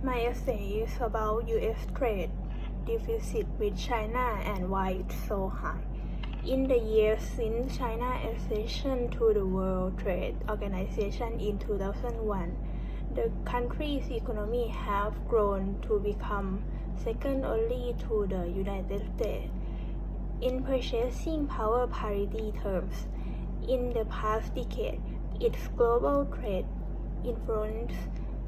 My essay is about U.S. trade deficit with China and why it's so high. In the years since China's accession to the World Trade Organization in 2001, the country's economy has grown to become second only to the United States in purchasing power parity terms. In the past decade, its global trade influence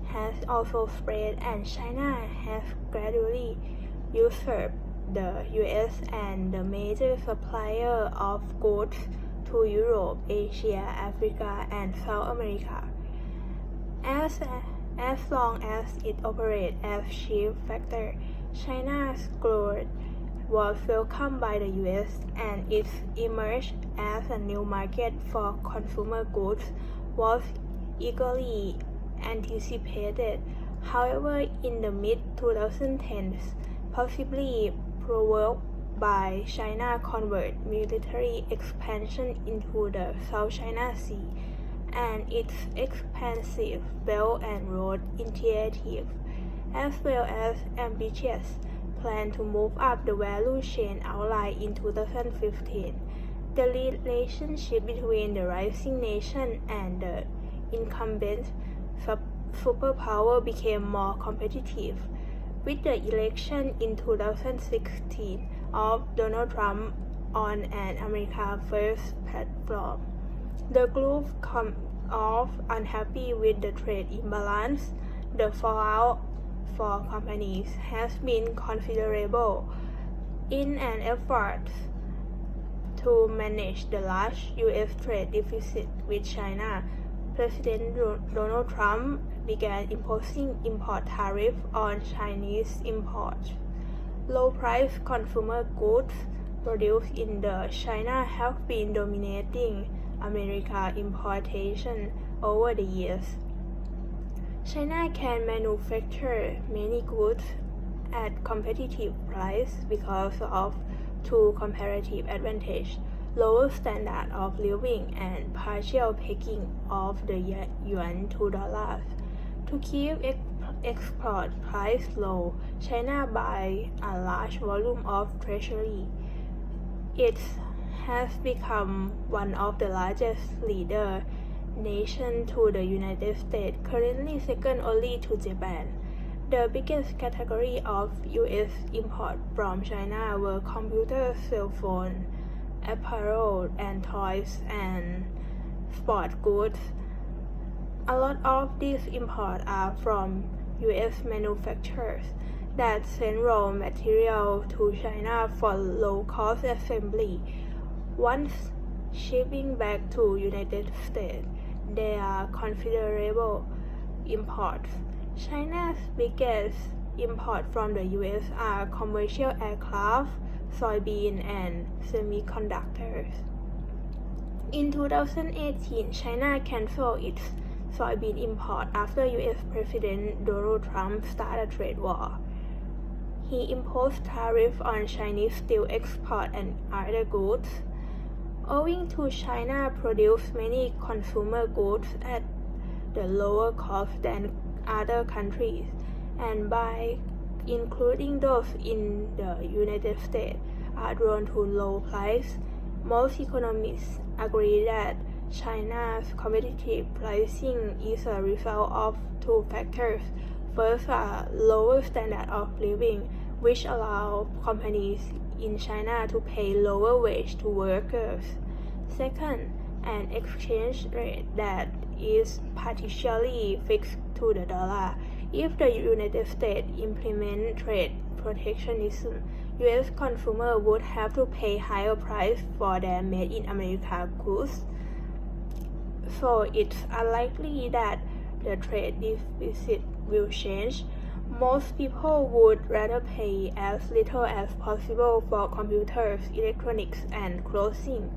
has also spread, and China has gradually usurped the US as the major supplier of goods to Europe, Asia, Africa, and South America. As long as it operates as chief factor, China's growth was welcomed by the US, and its emerged as a new market for consumer goods was eagerly anticipated. However, in the mid-2010s, possibly provoked by China's convert military expansion into the South China Sea and its expansive Belt and Road Initiative, as well as ambitious plan to move up the value chain outlined in 2015, the relationship between the rising nation and the incumbent superpower became more competitive. With the election in 2016 of Donald Trump on an America First platform, the group of unhappy with the trade imbalance, the fallout for companies has been considerable. In an effort to manage the large U.S. trade deficit with China, President Donald Trump began imposing import tariffs on Chinese imports. Low-priced consumer goods produced in China have been dominating American importation over the years. China can manufacture many goods at competitive price because of two comparative advantages: lower standard of living and partial pegging of the yuan to dollars. To keep export price low, China buys a large volume of treasury. It has become one of the largest lender nations to the United States, currently second only to Japan. The biggest category of U.S. import from China were computers, cell phones, apparel and toys, and sport goods. A lot of these imports are from U.S. manufacturers that send raw material to China for low-cost assembly. Once shipping back to United States, there are considerable imports. China's biggest imports from the U.S. are commercial aircraft, soybean, and semiconductors. In 2018, China canceled its soybean import after U.S. President Donald Trump started a trade war. He imposed tariffs on Chinese steel export and other goods. Owing to China produced many consumer goods at the lower cost than other countries, and by including those in the United States are drawn to low price, most economists agree that China's competitive pricing is a result of two factors. First, a lower standard of living, which allows companies in China to pay lower wage to workers. Second, an exchange rate that is partially fixed to the dollar. If the United States implement trade protectionism, U.S. consumers would have to pay higher price for their made in America goods. So it's unlikely that the trade deficit will change. Most people would rather pay as little as possible for computers, electronics, and clothing,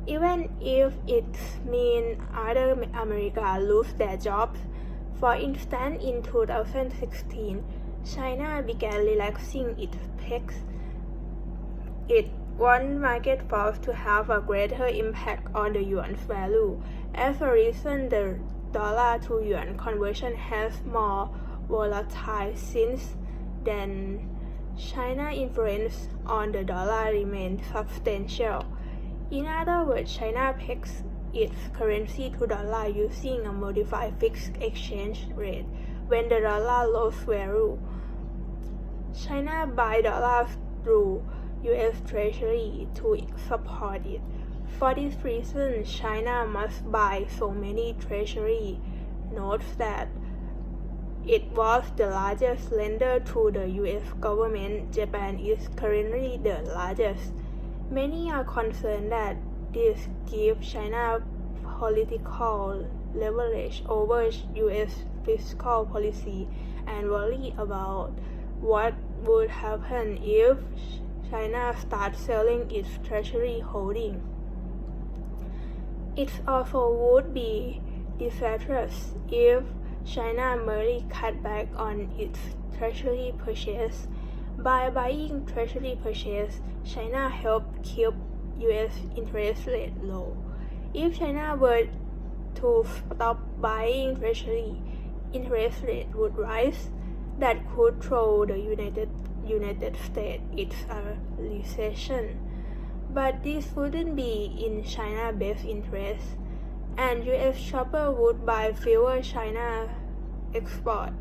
even if it means other Americans lose their jobs. For instance, in 2016, China began relaxing its pegs. It wants market force to have a greater impact on the yuan's value. As a reason, the dollar to yuan conversion has more volatile since then. China's influence on the dollar remains substantial. In other words, China pegs its currency to dollar using a modified fixed exchange rate when the dollar loses value. China buys dollars through U.S. Treasury to support it. For this reason, China must buy so many Treasury notes that it was the largest lender to the U.S. government. Japan is currently the largest. Many are concerned that this gives China political leverage over U.S. fiscal policy and worry about what would happen if China starts selling its treasury holding. It also would be disastrous if China merely cut back on its treasury purchase. By buying treasury purchase, China helped keep U.S. interest rate low. If China were to stop buying treasury, interest rate would rise. That could throw the United States into a recession. But this wouldn't be in China's best interest, and U.S. shoppers would buy fewer China export.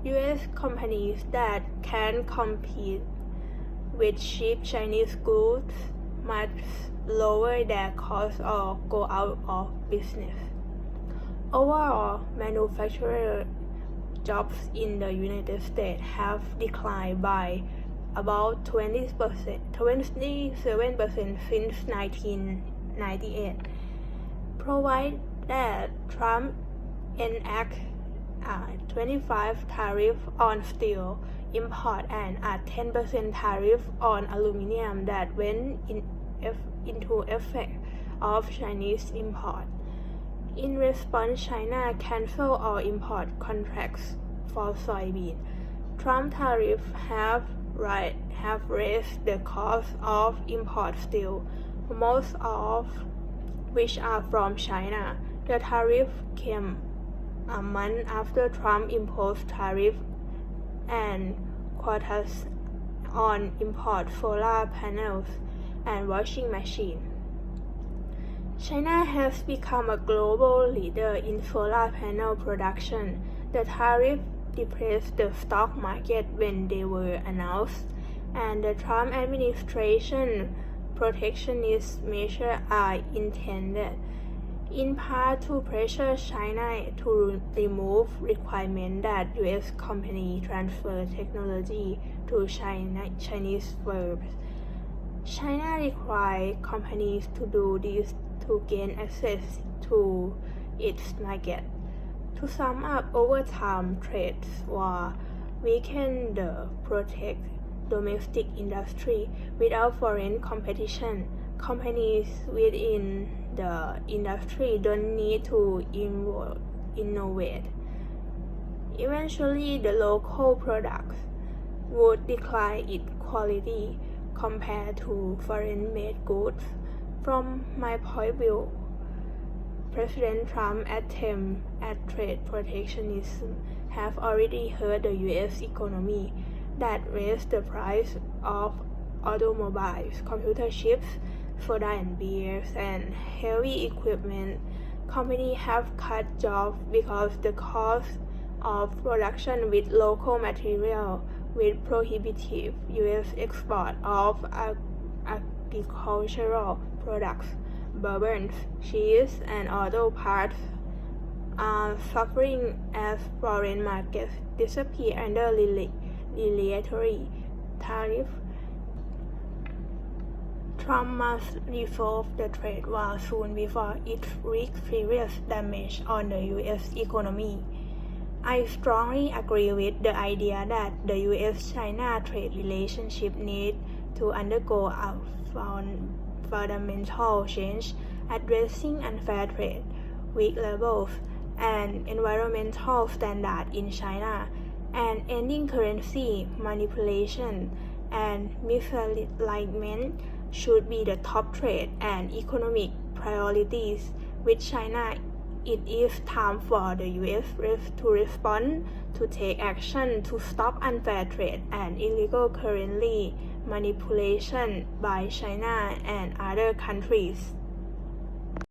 U.S. companies that can compete with cheap Chinese goods must lower their costs or go out of business. Overall, manufacturing jobs in the United States have declined by about 27% since 1998, provided that Trump enacts a 25% tariff on steel import and a 10% tariff on aluminum that went into effect of Chinese import. In response, China canceled all import contracts for soybean. Trump tariffs have raised the cost of import steel, most of which are from China. The tariff came a month after Trump imposed tariffs and quotas on import solar panels and washing machines. China has become a global leader in solar panel production. The tariff depressed the stock market when they were announced, and the Trump administration protectionist measures are intended in part to pressure China to remove requirement that U.S. companies transfer technology to Chinese firms. China requires companies to do this to gain access to its market. To sum up, over time, trade war weaken the protect domestic industry. Without foreign competition, companies within the industry don't need to innovate. Eventually, the local products would decline in quality compared to foreign-made goods. From my point of view, President Trump's attempts at trade protectionism have already hurt the U.S. economy. That raised the price of automobiles, computer chips, soda and beers, and heavy equipment. Companies have cut jobs because the cost of production with local material with prohibitive U.S. export of agricultural products, bourbons, cheese, and auto parts are suffering as foreign markets disappear under retaliatory tariffs. Trump must resolve the trade war soon before it wreaks serious damage on the U.S. economy. I strongly agree with the idea that the U.S.-China trade relationship needs to undergo a fundamental change, addressing unfair trade, weak labors, and environmental standards in China, and ending currency manipulation and misalignment should be the top trade and economic priorities, with China It is time for the US to respond, to take action to stop unfair trade and illegal currency manipulation by China and other countries.